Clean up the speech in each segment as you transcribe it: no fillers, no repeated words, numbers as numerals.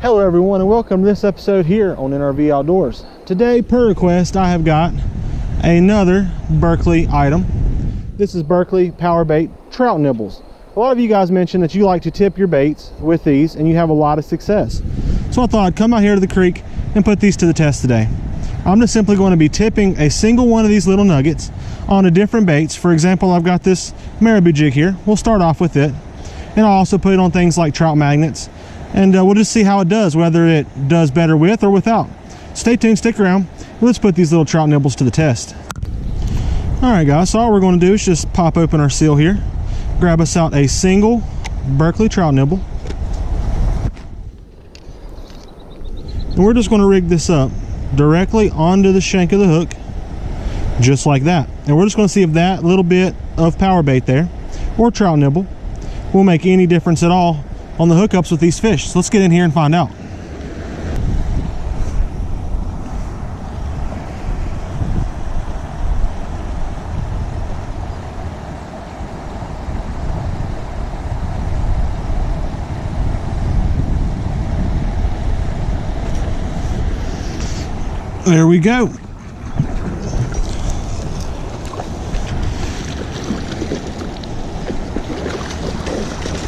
Hello everyone and welcome to this episode here on NRV Outdoors. Today, per request, I have got another Berkley item. This is Berkley Power Bait Trout Nibbles. A lot of you guys mentioned that you like to tip your baits with these and you have a lot of success. So I thought I'd come out here to the creek and put these to the test today. I'm just simply going to be tipping a single one of these little nuggets onto different baits. For example, I've got this Marabou Jig here. We'll start off with it. And I'll also put it on things like trout magnets. And we'll just see how it does, whether it does better with or without. Stay tuned, stick around. Let's put these little trout nibbles to the test. All right, guys, so all we're going to do is just pop open our seal here, grab us out a single Berkley trout nibble. And we're just going to rig this up directly onto the shank of the hook, just like that. And we're just going to see if that little bit of power bait there, or trout nibble, will make any difference at all on the hookups with these fish. So let's get in here and find out. There we go.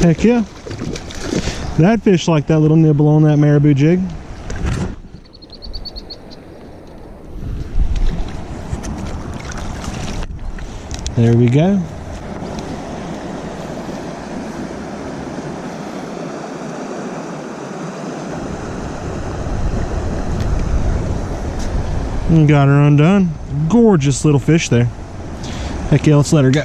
Heck yeah. That fish liked that little nibble on that Marabou Jig. There we go. And got her undone. Gorgeous little fish there. Heck yeah, let's let her go.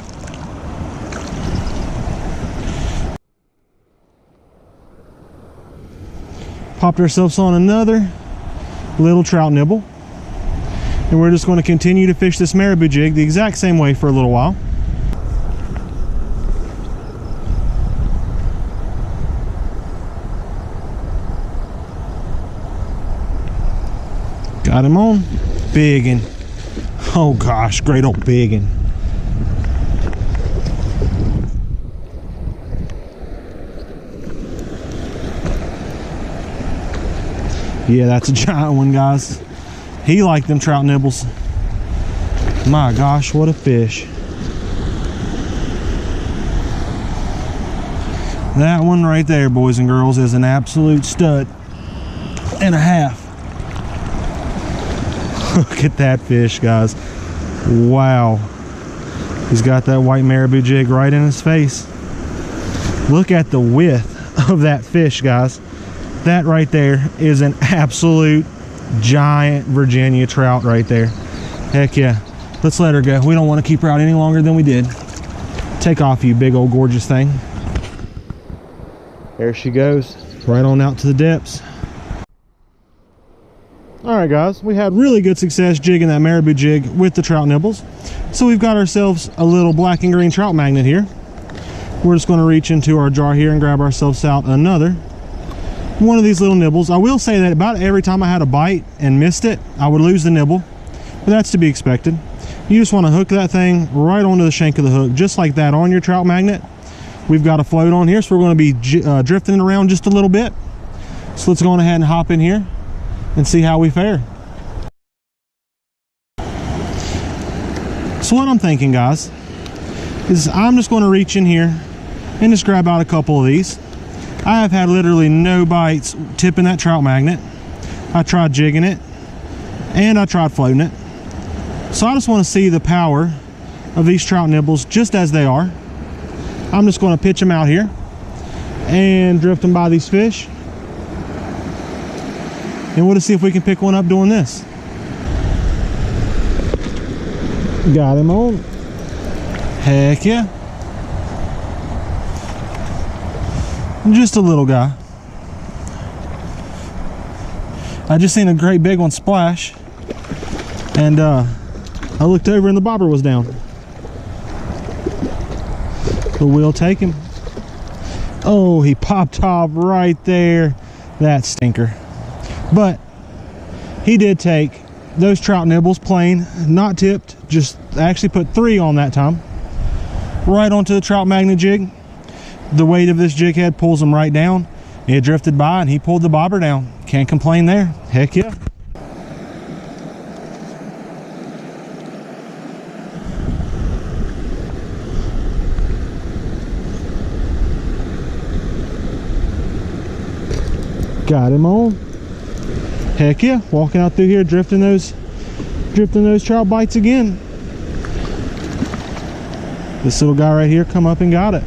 Popped ourselves on another little trout nibble. And we're just going to continue to fish this Marabou Jig the exact same way for a little while. Got him on. Biggin. Oh gosh, great old biggin. Yeah, that's a giant one, guys. He liked them trout nibbles. My gosh, what a fish. That one right there, boys and girls, is an absolute stud and a half. Look at that fish, guys. Wow. He's got that white Marabou Jig right in his face. Look at the width of that fish, guys. That right there is an absolute giant Virginia trout right there. Heck yeah. Let's let her go. We don't want to keep her out any longer than we did. Take off, you big old gorgeous thing. There she goes. Right on out to the depths. Alright guys, we had really good success jigging that Marabou Jig with the trout nibbles. So we've got ourselves a little black and green trout magnet here. We're just going to reach into our jar here and grab ourselves out another one of these little nibbles. I will say that about every time I had a bite and missed it, I would lose the nibble, but that's to be expected. You just want to hook that thing right onto the shank of the hook, just like that on your trout magnet. We've got a float on here, so we're going to be drifting it around just a little bit. So let's go on ahead and hop in here and see how we fare. So what I'm thinking, guys, is I'm just going to reach in here and just grab out a couple of these. I have had literally no bites tipping that trout magnet. I tried jigging it and I tried floating it. So I just want to see the power of these trout nibbles just as they are. I'm just going to pitch them out here and drift them by these fish. And we'll just see if we can pick one up doing this. Got him on. Heck yeah. Just a little guy. I just seen a great big one splash, and I looked over and the bobber was down. But we'll take him. Oh, he popped off right there. That stinker. But he did take those trout nibbles plain, not tipped, just actually put 3 on that time, right onto the trout magnet jig. The weight of this jig head pulls them right down, It drifted by and he pulled the bobber down. Can't complain there. Heck yeah. Got him on. Heck yeah, walking out through here, drifting those trout bites again. This little guy right here come up and got it.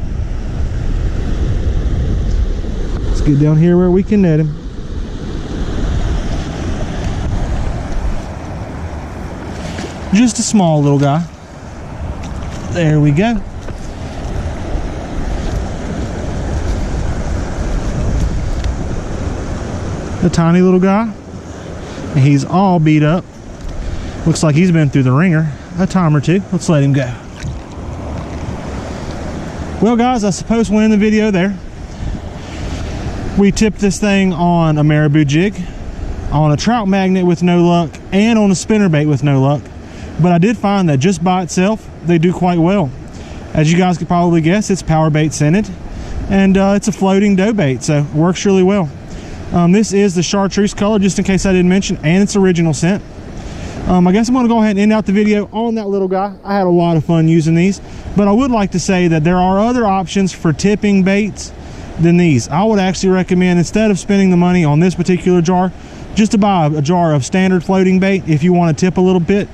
Let's get down here where we can net him. Just a small little guy. There we go. A tiny little guy, and he's all beat up. Looks like he's been through the ringer a time or two. Let's let him go. Well guys, I suppose we'll end the video there. We tipped this thing on a marabou jig, on a trout magnet with no luck, and on a spinnerbait with no luck. But I did find that just by itself, they do quite well. As you guys could probably guess, it's power bait scented, and it's a floating dough bait, so it works really well. This is the chartreuse color, just in case I didn't mention, and it's original scent. I guess I'm going to go ahead and end out the video on that little guy. I had a lot of fun using these, but I would like to say that there are other options for tipping baits than these. I would actually recommend, instead of spending the money on this particular jar, just to buy a jar of standard floating bait. If you want to tip a little bit,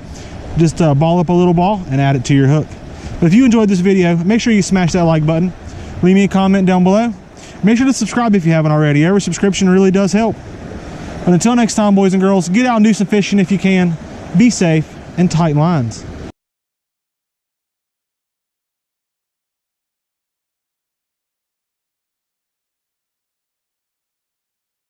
just ball up a little ball and add it to your hook. But if you enjoyed this video, make sure you smash that like button. Leave me a comment down below. Make sure to subscribe if you haven't already. Every subscription really does help. But until next time, boys and girls, get out and do some fishing if you can. Be safe and tight lines.